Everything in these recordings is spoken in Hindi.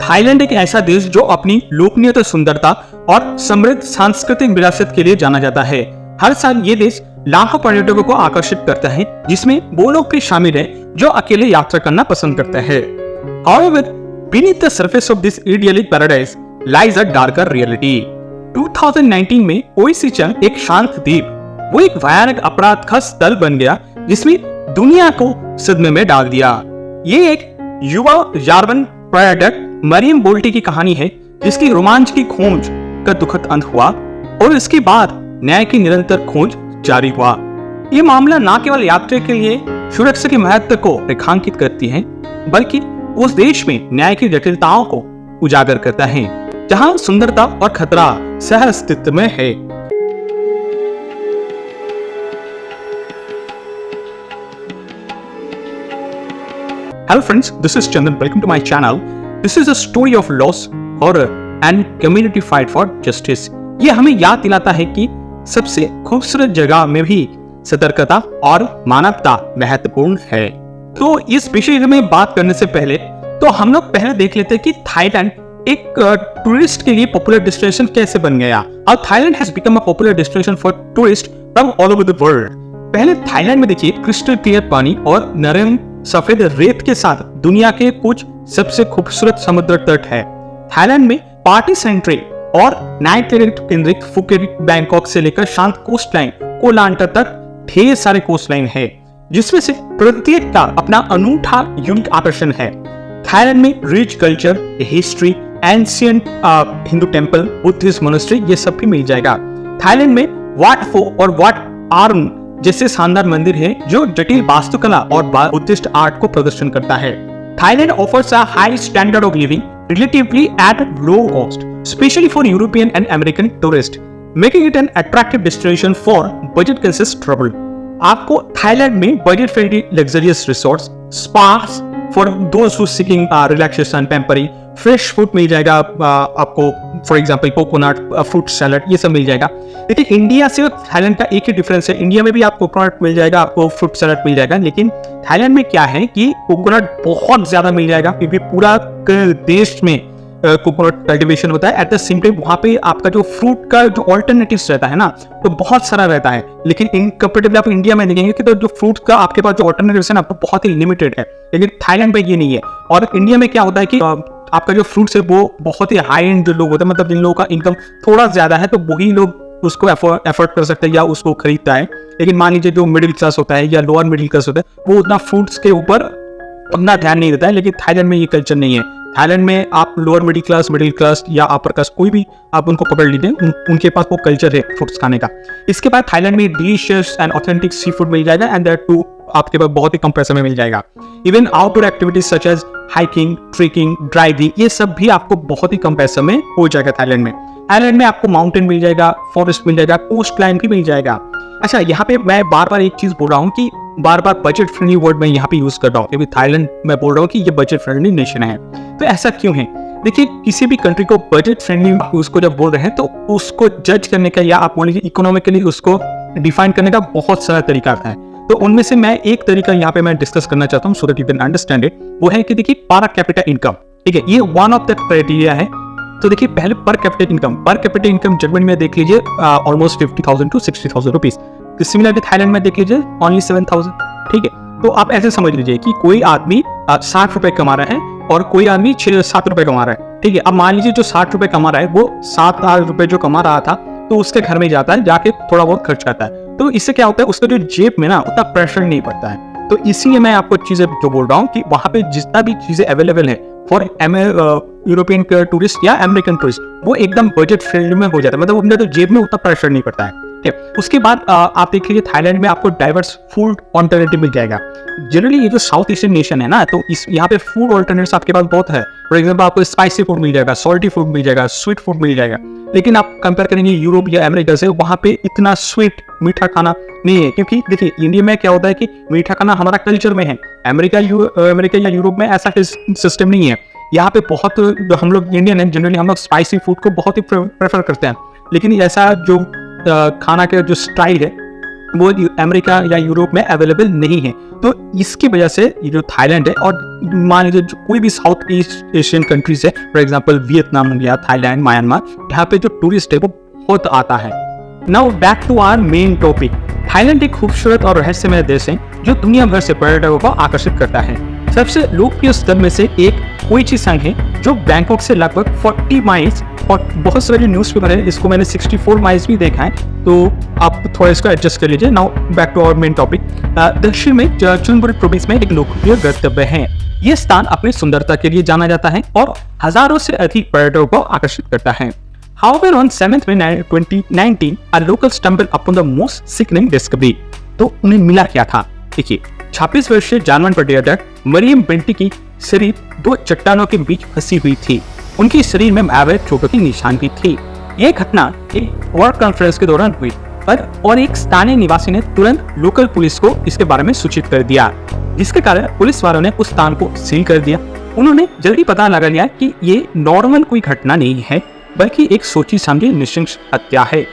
थाईलैंड एक ऐसा देश जो अपनी लोकप्रियता, सुंदरता और समृद्ध सांस्कृतिक विरासत के लिए जाना जाता है। हर साल ये देश लाखों पर्यटकों को आकर्षित करता है, जिसमें वो लोग भी शामिल हैं जो अकेले यात्रा करना पसंद करते हैं। However, beneath the surface of this idyllic paradise lies a darker reality. 2019 में ओइसिचन, एक शांत द्वीप, वो एक भयानक अपराध का स्थल बन गया जिसमें दुनिया को सदमे में डाल दिया। ये एक युवा जार्मन पर्यटक मरियम बोल्टी की कहानी है, जिसकी रोमांच की खोज का दुखद अंत हुआ और इसके बाद न्याय की निरंतर खोज जारी हुआ। ये मामला न केवल यात्री के लिए सुरक्षा के महत्व को रेखांकित करती है, बल्कि उस देश में न्याय की जटिलताओं को उजागर करता है, जहां सुंदरता और खतरा सह अस्तित्व में है। Hello friends, this is Chandan. Welcome to my channel. This is a story of loss, horror and community fight for justice. ये हमें याद दिलाता है कि सबसे खूबसूरत जगह में भी सतर्कता और मानवता महत्वपूर्ण है। तो इस विषय में बात करने से पहले तो हम लोग पहले देख लेते हैं कि थाईलैंड एक टूरिस्ट के लिए पॉपुलर डेस्टिनेशन कैसे बन गया। और Thailand has become a popular destination for tourist from all over the world. पहले थाईलैंड में देखिए क्रिस्टल क्लियर पानी और नरम सफेद रेत के साथ दुनिया के कुछ सबसे खूबसूरत समुद्र तट है। थाईलैंड में पार्टी सेंट्रिक और नाइट लाइफ केंद्रित फुकेट, बैंकॉक से लेकर शांत कोस्ट लाइन कोलांटा तक ढेर सारे कोस्ट लाइन है, जिसमें से प्रत्येक का अपना अनूठा यूनिक आकर्षण है। थाईलैंड में rich culture, history, ancient Hindu temple, Buddhist monastery, ये सब भी मिल जाएगा। थाईलैंड में वाट फो और वाट आर्म जैसे शानदार मंदिर है जो जटिल वास्तुकला और बुद्धिस्ट आर्ट को प्रदर्शन करता है। Thailand offers a high standard of living relatively at low cost, specially for European and American tourist, making it an attractive destination for budget conscious travel. आपको थाईलैंड में budget friendly luxurious resorts, spas for those who seeking relaxation, pampering, fresh food मिल जाएगा आपको, for example coconut fruit salad, ये सब मिल जाएगा। लेकिन इंडिया से थाईलैंड का एक ही डिफरेंस है, इंडिया में भी आपको कोकोनट मिल जाएगा, आपको फ्रूट सैलड मिल जाएगा, लेकिन थाईलैंड में क्या है कि कोकोनट बहुत ज्यादा मिल जाएगा, क्योंकि पूरा देश में कोकोनट कल्टीवेशन होता है। एट द सेम टाइम वहाँ पे आपका जो फ्रूट का जो ऑल्टरनेटिव्स रहता है ना, तो बहुत सारा रहता है। लेकिन इन कंपेरेटिवली आप इंडिया में देखेंगे कि तो जो फ्रूट का आपके पास जो ऑल्टरनेटिव्स है ना, वो बहुत ही लिमिटेड है, लेकिन थाईलैंड में ये नहीं है। और इंडिया में क्या होता है कि आपका जो फ्रूट्स है वो बहुत ही हाई एंड लोग होते हैं, मतलब जिन लोगों का इनकम थोड़ा ज्यादा है तो वही लोग उसको एफोर्ड कर सकते हैं या उसको खरीदता है। लेकिन मान लीजिए जो मिडिल क्लास होता है या लोअर मिडिल क्लास होता है, वो उतना फ्रूट्स के ऊपर उतना ध्यान नहीं देता है। लेकिन थाईलैंड में ये कल्चर नहीं है। थाईलैंड में आप लोअर मिडिल क्लास या अपर क्लास कोई भी आप उनको पकड़ लीजिए, उनके पास वो कल्चर है फ्रूट्स खाने का। इसके बाद थाईलैंड में delicious and authentic sea food मिल जाएगा, एंड दैट टू आपके पास बहुत ही कम पैसे में मिल जाएगा। Even outdoor activities such as hiking, trekking, driving, ये सब भी आपको बहुत ही कम पैसे में हो जाएगा थाईलैंड में। थाईलैंड में आपको माउंटेन मिल जाएगा, फॉरेस्ट मिल जाएगा, कोस्ट लाइन भी मिल जाएगा। अच्छा, यहाँ पे मैं बार बार एक चीज बोल रहा हूँ कि बार बार बजट फ्रेंडली वर्ड मैं यहाँ पे यूज कर रहा हूँ, क्योंकि थाईलैंड मैं बोल रहा हूँ कि ये बजट फ्रेंडली नेशन है। तो ऐसा क्यों है? देखिए, किसी भी कंट्री को बजट फ्रेंडली उसको जब बोल रहे हैं तो उसको जज करने का या आप बोल लीजिए इकोनॉमिकली उसको डिफाइन करने का बहुत सारा तरीका है। तो उनमें से मैं एक तरीका यहाँ पे मैं डिस्कस करना चाहता हूँ so that you can understand it. वो है कि देखिए पर कैपिटा इनकम, ठीक है, ये वन ऑफ द क्राइटेरिया है। तो देखिए पहले पर कैपिटा इनकम जर्मनी में देख लीजिए almost 50,000 to 60,000 rupees. Similarly Thailand में देख लीजिए ओनली 7,000, ठीक है। तो आप ऐसे समझ लीजिए कि कोई आदमी 60 रुपए कमा रहा है और कोई आदमी 7 रुपए कमा रहा है, ठीक है। अब मान लीजिए जो 60 रुपए कमा रहा है वो 7 रुपए जो कमा रहा था तो उसके घर में जाता है, जाके थोड़ा बहुत खर्च करता है। तो इससे क्या होता है, उसका जो जेब में ना उतना प्रेशर नहीं पड़ता है। तो इसीलिए मैं आपको चीजें जो बोल रहा हूँ कि वहां पे जितना भी चीजें अवेलेबल है फॉर यूरोपियन टूरिस्ट या अमेरिकन टूरिस्ट, वो एकदम बजट फ्रेंडली में हो जाता है, मतलब उनके तो जेब में उतना प्रेशर नहीं पड़ता है। उसके बाद आप देख लीजिए थाईलैंड में आपको डाइवर्स फूड ऑल्टरनेटिव मिल जाएगा। जनरली ये जो साउथ एशियन नेशन है ना, तो इस यहाँ पे फूड ऑल्टरनेटिव्स आपके पास बहुत है। फॉर एग्जांपल आपको स्पाइसी फूड मिल जाएगा, सॉल्टी फूड मिल जाएगा, स्वीट फूड मिल जाएगा। लेकिन आप कंपेयर करेंगे यूरोप या अमेरिका से, वहाँ पे इतना स्वीट मीठा खाना नहीं है, क्योंकि देखिए इंडिया में क्या होता है कि मीठा खाना हमारा कल्चर में है। अमेरिका या यूरोप में ऐसा सिस्टम नहीं है। यहाँ पे बहुत हम लोग इंडियन है, जनरली हम लोग स्पाइसी फूड को बहुत ही प्रेफर करते हैं। लेकिन ऐसा जो खाना के जो स्टाइल है वो अमेरिका या यूरोप में अवेलेबल नहीं है। तो इसकी वजह से ये जो थाईलैंड है, और मान लीजिए कोई भी साउथ ईस्ट एशियन कंट्रीज है, फॉर एग्जांपल वियतनाम हो गया, थाईलैंड, म्यांमार, यहाँ पे जो टूरिस्ट है वो बहुत आता है। Now back to our main topic. Thailand एक खूबसूरत और रहस्यमय देश है जो दुनिया भर से पर्यटकों को आकर्षित करता है। सबसे लोकप्रिय स्थल में से एक कोई संघ है जो बैंकॉक से लगभग 40 माइल्स, और बहुत सारे न्यूज़पेपर है, इसको मैंने 64 माइल्स भी देखा है, तो आप थोड़ा इसको एडजस्ट कर लीजिए। Now back to our main topic. दक्षिण में चुनबुरी प्रोविंस में एक लोकप्रिय गंतव्य है। यह स्थान अपनी सुंदरता के लिए जाना जाता है और हजारों से अधिक पर्यटकों को आकर्षित करता है। However, on 7th May 2019, a local stumbled upon the most sickening discovery. तो उन्हें मिला क्या था? देखिए, 26 वर्षीय जानवर पर्यटक मरियम बेंटी की शरीर दो चट्टानों के बीच फंसी हुई थी। उनके शरीर में अवैध चोटों की निशान भी थी। यह घटना एक वर्क कॉन्फ्रेंस के दौरान हुई, और एक स्थानीय निवासी ने तुरंत लोकल पुलिस को इसके बारे में सूचित कर दिया, जिसके कारण पुलिस वालों ने उस स्थान को सील कर दिया। उन्होंने जल्दी पता लगा लिया कि ये नॉर्मल कोई घटना नहीं है, बल्कि एक सोची समझी नृशंस हत्या है।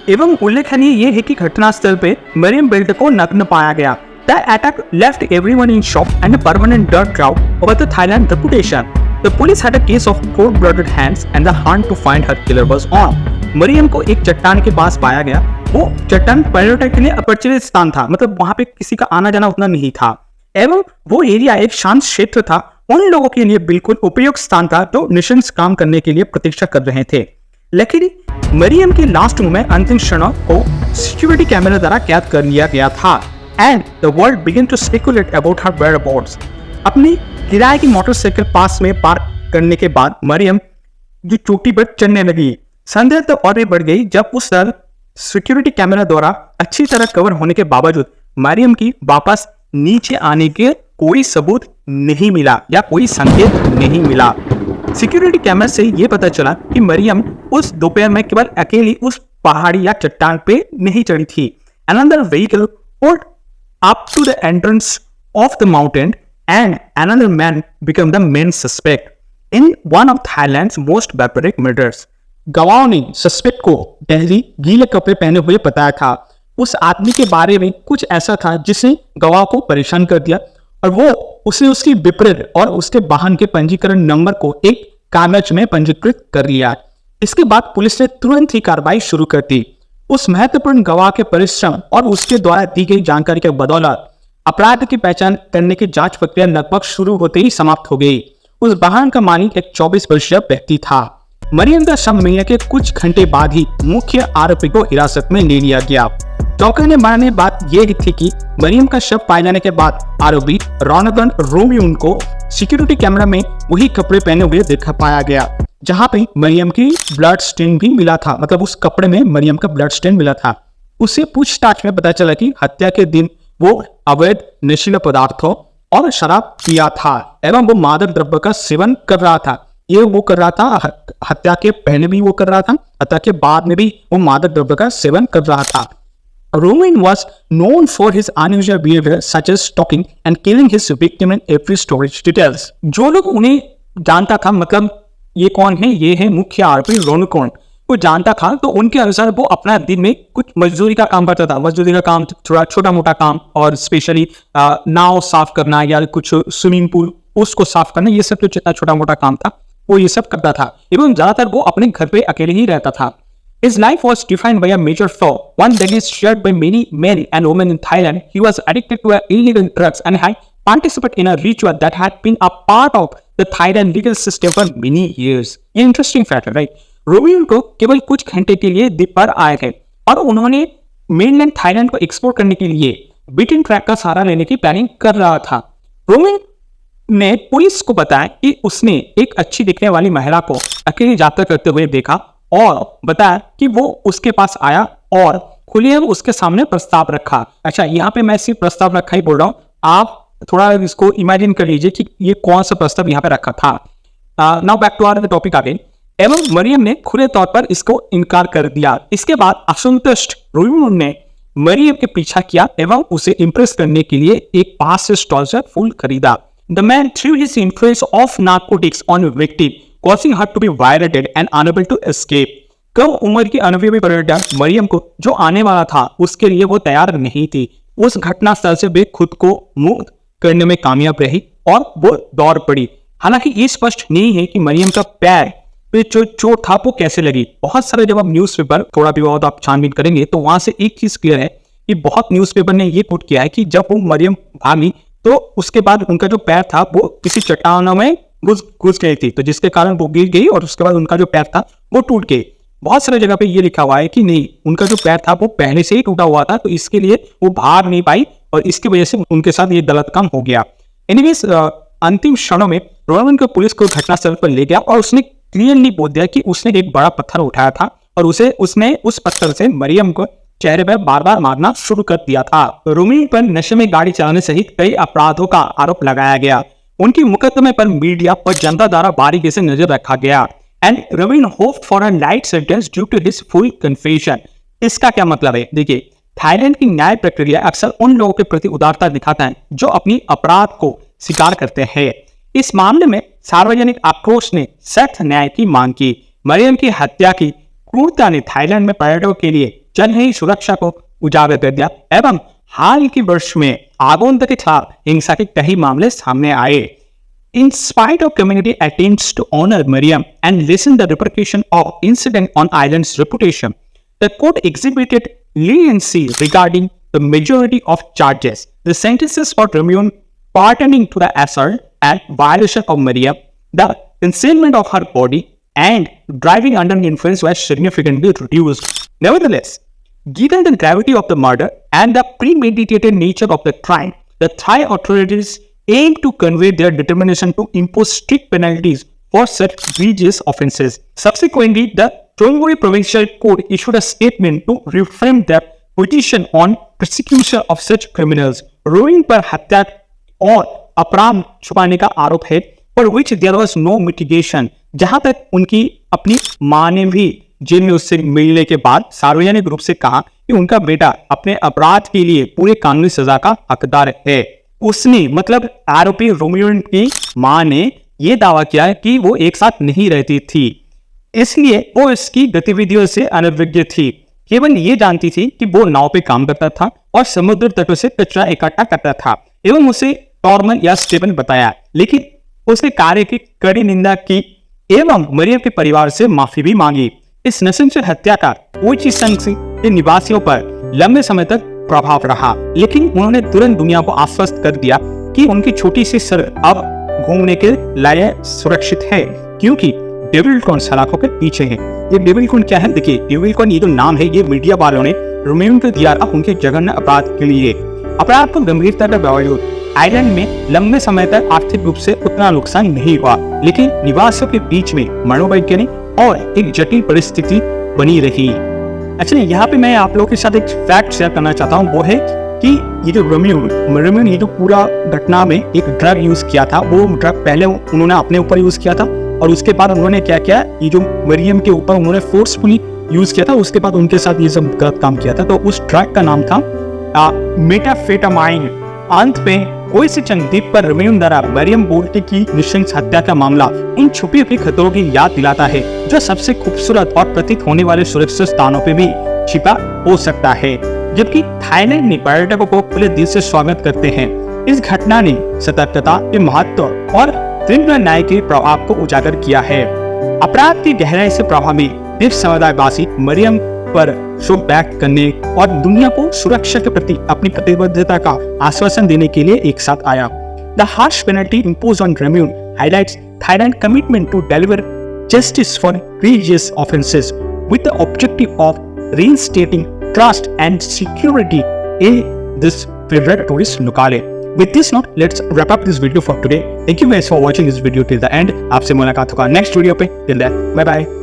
एवं उल्लेखनीय ये है कि घटनास्थल पे मरियम बेल्ट को नग्न पाया गया। The attack left everyone in shock and a permanent dirt cloud over the Thailand reputation. The police had a case of cold-blooded hands and the hunt to find her killer was on. Maryam को एक चट्टान के पास पाया गया। वो चट्टान पर्यटक के लिए अपरिचित स्थान था, मतलब वहाँ पे किसी का आना जाना उतना नहीं था, एवं वो एरिया एक शांत क्षेत्र था। उन लोगों के लिए बिल्कुल उपयुक्त स्थान था जो निशंस काम करने के लिए प्रतीक्षा कर रहे थे। लेकिन मरियम की लास्ट में अंतिम क्षणों को सिक्योरिटी कैमरा द्वारा कैद कर लिया गया था। And the world began to speculate about her whereabouts. अपनी किराए की मोटरसाइकिल पास में पार्क करने के बाद मरियम जो चोटी पर चढ़ने लगी। संदेह तो और भी बढ़ गई जब उस सिक्योरिटी कैमरा द्वारा अच्छी तरह कवर होने के बावजूद मरियम की वापस नीचे आने के कोई सबूत नहीं मिला या कोई संकेत नहीं मिला। सिक्योरिटी कैमरा से यह पता चला कि मरियम उस दोपहर में केवल अकेली उस पहाड़ी या चट्टान पे नहीं चढ़ी थी। Another vehicle pulled up to the entrance of the mountain and another man became the main suspect in one of Thailand's most barbaric murders. गवाहों ने सस्पेक्ट को दिल्ली गीले कपड़े पहने हुए बताया था। उस आदमी के बारे में कुछ ऐसा था जिसने गवाह को परेशान कर दिया, और वो उसने उसकी विपरीत और उसके वाहन के पंजीकरण नंबर को एक कागज में पंजीकृत कर लिया। इसके बाद पुलिस ने तुरंत ही कार्रवाई शुरू कर दी। उस महत्वपूर्ण गवाह के परिश्रम और उसके द्वारा दी गई जानकारी के बदौलत अपराध की पहचान करने की जांच प्रक्रिया लगभग शुरू होते ही समाप्त हो गई। उस वाहन का मालिक एक 24 वर्षीय व्यक्ति था। मरियम का शव मिलने के कुछ घंटे बाद ही मुख्य आरोपी को हिरासत में ले लिया गया। चौंकाने वाली बात यह थी कि मरियम का शव पाए जाने के बाद आरोपी रॉनगन रोमियोन को सिक्योरिटी कैमरा में वही कपड़े पहने हुए देखा पाया गया जहां पे मरियम की ब्लड स्टेन भी मिला था, मतलब उस कपड़े में मरियम का ब्लड स्टेन मिला था। उससे पूछताछ में पता चला कि हत्या के दिन वो अवैध नशीला पदार्थों और शराब पिया था एवं वो मादक द्रव्य का सेवन कर रहा था। ये वो कर रहा था, हत्या के पहले भी वो कर रहा था, हत्या के बाद में भी वो मादक द्रव्य का सेवन कर रहा था। Roman was known for his unusual behavior, such as stalking and killing his victim in every storage details. जो लोग उन्हें जानता था, मतलब ये कौन है, ये है मुख्य आरोपी रोनकोन को जानता था, तो उनके अनुसार वो अपना दिन में कुछ मजदूरी का काम करता था। मजदूरी का काम थोड़ा छोटा मोटा काम, और स्पेशली नाव साफ करना या कुछ स्विमिंग पूल उसको साफ करना, ये सब जो जितना छोटा मोटा काम था वो ये सब करता था। एवं ज्यादातर वो अपने घर पे अकेले ही रहता था। His life was defined by a major flaw, one that is shared by many men and women in Thailand. He was addicted to illegal drugs and had participated in a ritual that had been a part of the Thailand legal system for many years. ये interesting fact है, right? रोमियोन को केवल कुछ घंटे के लिए द्वीप पर आए थे और उन्होंने मेनलैंड थाईलैंड को एक्सप्लोर करने के लिए बीटन ट्रैक का सहारा लेने की प्लानिंग कर रहा था। रोमियोन ने पुलिस को बताया कि उसने एक अच्छी दिखने वाली महिला को अकेली यात्रा करते हुए देखा और बताया कि वो उसके पास आया और खुलेआम उसके सामने प्रस्ताव रखा। अच्छा, यहाँ पे मैं सिर्फ प्रस्ताव रखा ही बोल रहा हूँ, आप थोड़ा इसको इमेजिन कर लीजिए कि ये कौन सा प्रस्ताव यहाँ पे रखा था। Now back to our topic again. एवं मरियम ने खुले तौर पर इसको इनकार कर दिया। इसके बाद असंतुष्ट रोमियोन ने मरियम के पीछा किया एवं उसे इंप्रेस करने के लिए एक पास से स्टॉल से फूल खरीदा। The man threw his influence of narcotics on the victim, causing her to be violated and unable to escape. कम उम्र की अनुभवी पर्यटक मरियम को जो आने वाला था उसके लिए वो तैयार नहीं थी। उस घटना स्थल से वे खुद को मुक्त करने में कामयाब रही और वो दौड़ पड़ी। हालांकि ये स्पष्ट नहीं है कि मरियम का पैर पे जो चोट था वो कैसे लगी। बहुत सारे जब आप न्यूज़पेपर थोड़ा भी बहुत आप छानबीन करेंगे तो वहां से एक चीज क्लियर है कि बहुत न्यूज़पेपर ने ये कोट किया है कि जब वो मरियम भागी तो उसके बाद उनका जो पैर था वो किसी चट्टानों में घुस गई थी, तो जिसके कारण वो गिर गई और उसके बाद उनका जो पैर था वो टूट गई। बहुत सारे जगह पे ये लिखा हुआ है कि नहीं, उनका जो पैर था वो पहले से ही टूटा हुआ था, तो इसके लिए वो भाग नहीं पाई और इसकी वजह से उनके साथ ये गलत काम हो गया। एनीवेज अंतिम क्षणों में रोहन को पुलिस को घटनास्थल पर ले गया और उसने क्लियरली बोल दिया कि उसने एक बड़ा पत्थर उठाया था और उसने उस पत्थर से मरियम को चेहरे पर बार बार मारना शुरू कर दिया था। रोमिन पर नशे में गाड़ी चलाने सहित कई अपराधों का आरोप लगाया गया। उनकी मुकदमे पर मीडिया और जनता द्वारा बारीकी से नजर रखा गया। And Romin hoped for a light sentence due to his full confession. इसका क्या मतलब है? देखिए, थाईलैंड की न्याय प्रक्रिया अक्सर उन लोगों के प्रति उदारता दिखाता है जो अपनी अपराध को स्वीकार करते हैं। इस मामले में सार्वजनिक आक्रोश ने सख्त न्याय की मांग की। मरियम की हत्या की क्रूरता ने थाईलैंड में पर्यटकों के लिए चल रही सुरक्षा को उजागर कर दिया एवं हाल के वर्ष में आगोंद के खिलाफ हिंसा के कई मामले सामने आए। In spite of community attempts to honor Miriam and lessen the repercussion of incident on island's reputation, the court exhibited leniency regarding the majority of charges. The sentences for Ramon pardoning to the assault and violation of Miriam, the concealment of her body, and driving under influence were significantly reduced. Nevertheless, given the gravity of the murder and the premeditated nature of the crime, the Thai authorities aim to convey their determination to impose strict penalties for such egregious offences. Subsequently, the Chonburi Provincial Court issued a statement to reframe their position on prosecution of such criminals. Ruin पर हत्या और अपराध छुपाने का आरोप है, for which there was no mitigation. जहां तक उनकी अपनी मां ने भी जेल में उससे मिलने के बाद सार्वजनिक रूप से कहा कि उनका बेटा अपने अपराध के लिए पूरे कानूनी सजा का हकदार है। उसने मतलब आरोपी रोमियो की मां ने यह दावा किया कि वो एक साथ नहीं रहती थी, इसलिए वो इसकी गतिविधियों से अनभिज्ञ थी। केवल ये जानती थी कि वो नाव पे काम करता था और समुद्र तटों से कचरा इकट्ठा करता था एवं उसे नॉर्मल या स्टेबल बताया, लेकिन उसने कार्य की कड़ी निंदा की एवं मरियम के परिवार से माफी भी मांगी। इस नृशंस हत्या का ओची संघ के निवासियों पर लंबे समय तक प्रभाव रहा, लेकिन उन्होंने तुरंत दुनिया को आश्वस्त कर दिया कि उनकी छोटी सी सड़क अब घूमने के लिए सुरक्षित है, क्योंकि डेविलकॉन सलाखों के पीछे है। ये डेविलकॉन क्या है? देखिए, डेविलकॉन ये जो नाम है ये मीडिया वालों ने रोमियो को दिया था उनके जघन्य अपराध के लिए। अपराध को गंभीरता के बावजूद आइलैंड में लंबे समय तक आर्थिक रूप से उतना नुकसान नहीं हुआ, लेकिन निवासियों के बीच में मनोवैज्ञानिक और एक जटिल परिस्थिति बनी रही। एक्चुअली यहाँ पे मैं आप लोगों के साथ एक फैक्ट शेयर करना चाहता हूँ, वो है कि ये जो रोमियो ये जो पूरा घटना में एक ड्रग यूज किया था, वो ड्रग पहले उन्होंने अपने ऊपर यूज किया था और उसके बाद उन्होंने क्या किया, ये जो मरियम के ऊपर उन्होंने फोर्सफुली यूज किया था, उसके बाद उनके साथ ये सब गलत काम किया था। तो उस ड्रग का नाम था मेटाफेटामाइन। अंत में कोई से चंद द्वीप पर रोमियो द्वारा मरियम बोल्टे की नृशंस हत्या का मामला इन छुपी हुई खतरों की याद दिलाता है, जो सबसे खूबसूरत और प्रतीत होने वाले सुरक्षित स्थानों पे भी छिपा हो सकता है। जबकि थाईलैंड में पर्यटकों को खुले दिल से स्वागत करते हैं। इस घटना ने सतर्कता के महत्व और तीव्र न्याय के प्रभाव को उजागर किया है। अपराध की गहराई से प्रभावित द्वीप समुदायवासी मरियम पर शोक व्यक्त करने और दुनिया को सुरक्षा के प्रति अपनी प्रतिबद्धता का आश्वासन देने के लिए एक साथ आया। The harsh penalty imposed on Ramon highlights Thailand's commitment to deliver justice for egregious offences, with the objective of reinstating trust and security in this favorite tourist locale. With this note, let's wrap up this video for today. Thank you guys for watching this video till the end. आपसे मुलाकात होगा नेक्स्ट वीडियो पे। Till then, bye bye.